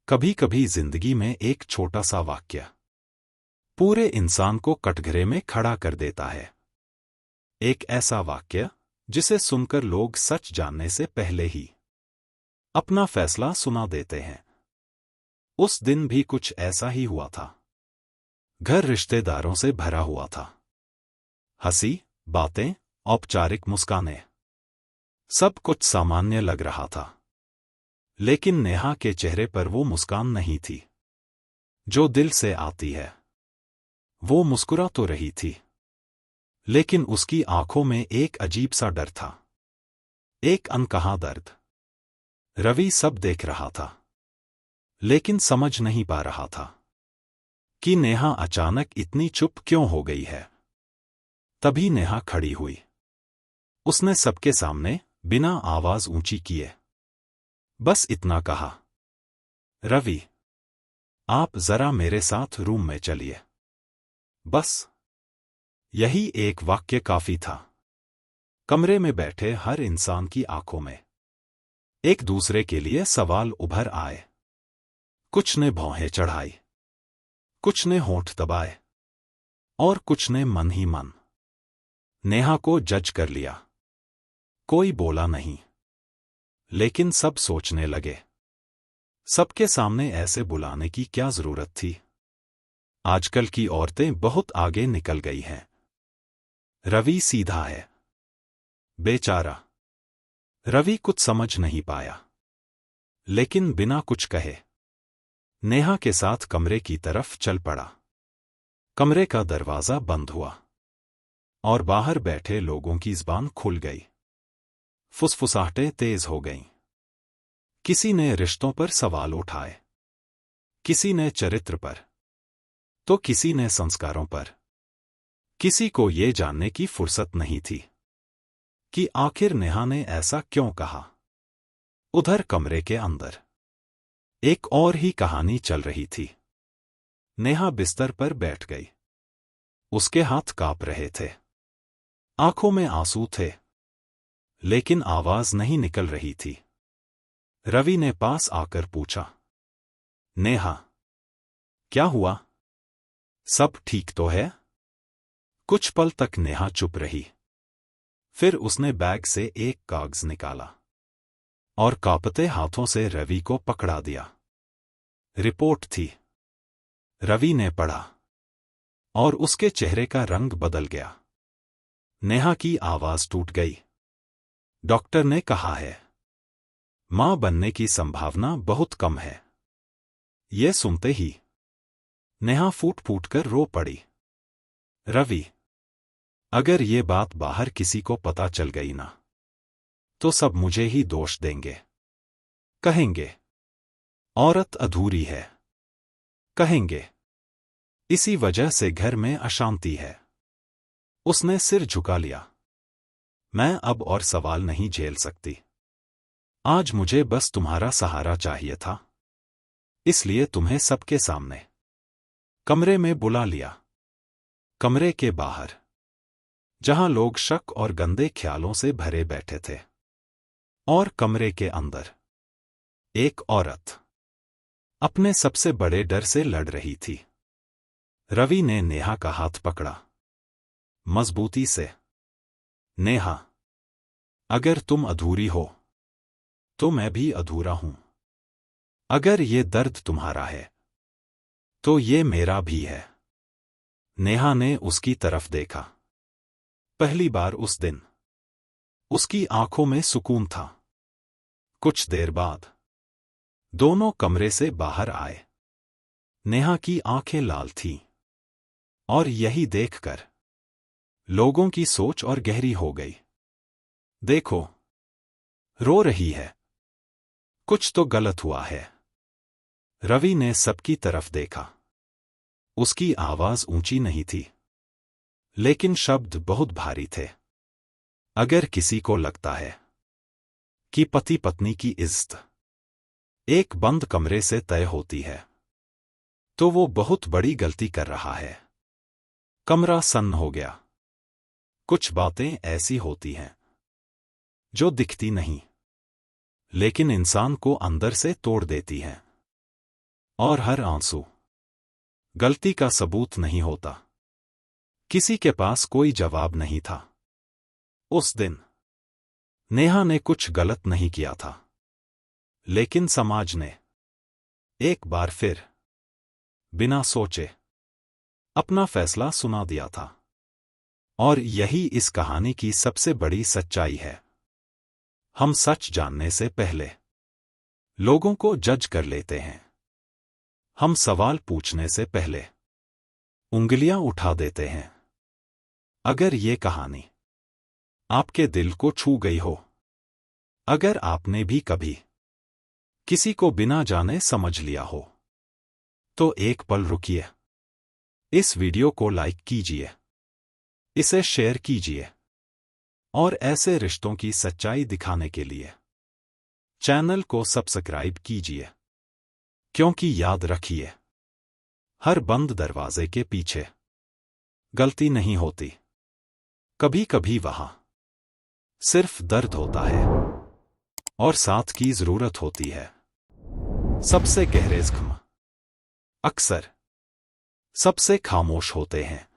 कभी कभी जिंदगी में एक छोटा सा वाक्य पूरे इंसान को कटघरे में खड़ा कर देता है। एक ऐसा वाक्य जिसे सुनकर लोग सच जानने से पहले ही अपना फैसला सुना देते हैं। उस दिन भी कुछ ऐसा ही हुआ था। घर रिश्तेदारों से भरा हुआ था। हंसी, बातें, औपचारिक मुस्कानें, सब कुछ सामान्य लग रहा था। लेकिन नेहा के चेहरे पर वो मुस्कान नहीं थी जो दिल से आती है। वो मुस्कुरा तो रही थी, लेकिन उसकी आंखों में एक अजीब सा डर था, एक अनकहा दर्द। रवि सब देख रहा था, लेकिन समझ नहीं पा रहा था कि नेहा अचानक इतनी चुप क्यों हो गई है। तभी नेहा खड़ी हुई। उसने सबके सामने बिना आवाज ऊंची किए बस इतना कहा, रवि, आप जरा मेरे साथ रूम में चलिए। बस यही एक वाक्य काफी था। कमरे में बैठे हर इंसान की आंखों में एक दूसरे के लिए सवाल उभर आए। कुछ ने भौहें चढ़ाई, कुछ ने होंठ दबाए, और कुछ ने मन ही मन नेहा को जज कर लिया। कोई बोला नहीं, लेकिन सब सोचने लगे, सबके सामने ऐसे बुलाने की क्या जरूरत थी। आजकल की औरतें बहुत आगे निकल गई हैं। रवि सीधा है, बेचारा। रवि कुछ समझ नहीं पाया, लेकिन बिना कुछ कहे नेहा के साथ कमरे की तरफ चल पड़ा। कमरे का दरवाजा बंद हुआ और बाहर बैठे लोगों की जुबान खुल गई। फुसफुसाहटें तेज हो गईं। किसी ने रिश्तों पर सवाल उठाए, किसी ने चरित्र पर, तो किसी ने संस्कारों पर। किसी को ये जानने की फुर्सत नहीं थी कि आखिर नेहा ने ऐसा क्यों कहा। उधर कमरे के अंदर एक और ही कहानी चल रही थी। नेहा बिस्तर पर बैठ गई। उसके हाथ कांप रहे थे, आंखों में आंसू थे, लेकिन आवाज नहीं निकल रही थी। रवि ने पास आकर पूछा, नेहा, क्या हुआ? सब ठीक तो है? कुछ पल तक नेहा चुप रही। फिर उसने बैग से एक कागज निकाला और कांपते हाथों से रवि को पकड़ा दिया। रिपोर्ट थी। रवि ने पढ़ा और उसके चेहरे का रंग बदल गया। नेहा की आवाज टूट गई। डॉक्टर ने कहा है, मां बनने की संभावना बहुत कम है। ये सुनते ही नेहा फूट फूट कर रो पड़ी। रवि, अगर ये बात बाहर किसी को पता चल गई ना, तो सब मुझे ही दोष देंगे। कहेंगे औरत अधूरी है, कहेंगे इसी वजह से घर में अशांति है। उसने सिर झुका लिया। मैं अब और सवाल नहीं झेल सकती। आज मुझे बस तुम्हारा सहारा चाहिए था, इसलिए तुम्हें सबके सामने कमरे में बुला लिया। कमरे के बाहर, जहां लोग शक और गंदे ख्यालों से भरे बैठे थे, और कमरे के अंदर एक औरत अपने सबसे बड़े डर से लड़ रही थी। रवि ने नेहा का हाथ पकड़ा मजबूती से। नेहा, अगर तुम अधूरी हो तो मैं भी अधूरा हूं। अगर ये दर्द तुम्हारा है तो ये मेरा भी है। नेहा ने उसकी तरफ देखा। पहली बार उस दिन उसकी आंखों में सुकून था। कुछ देर बाद दोनों कमरे से बाहर आए। नेहा की आंखें लाल थीं, और यही देखकर लोगों की सोच और गहरी हो गई। देखो, रो रही है, कुछ तो गलत हुआ है। रवि ने सबकी तरफ देखा। उसकी आवाज ऊंची नहीं थी, लेकिन शब्द बहुत भारी थे। अगर किसी को लगता है कि पति पत्नी की इज्जत एक बंद कमरे से तय होती है, तो वो बहुत बड़ी गलती कर रहा है। कमरा सन्न हो गया। कुछ बातें ऐसी होती हैं जो दिखती नहीं, लेकिन इंसान को अंदर से तोड़ देती हैं। और हर आंसू गलती का सबूत नहीं होता। किसी के पास कोई जवाब नहीं था। उस दिन नेहा ने कुछ गलत नहीं किया था, लेकिन समाज ने एक बार फिर बिना सोचे अपना फैसला सुना दिया था। और यही इस कहानी की सबसे बड़ी सच्चाई है। हम सच जानने से पहले लोगों को जज कर लेते हैं। हम सवाल पूछने से पहले उंगलियां उठा देते हैं। अगर ये कहानी आपके दिल को छू गई हो, अगर आपने भी कभी किसी को बिना जाने समझ लिया हो, तो एक पल रुकिए। इस वीडियो को लाइक कीजिए, इसे शेयर कीजिए और ऐसे रिश्तों की सच्चाई दिखाने के लिए चैनल को सब्सक्राइब कीजिए। क्योंकि याद रखिए, हर बंद दरवाजे के पीछे गलती नहीं होती। कभी कभी वहां सिर्फ दर्द होता है और साथ की जरूरत होती है। सबसे गहरे जख्म अक्सर सबसे खामोश होते हैं।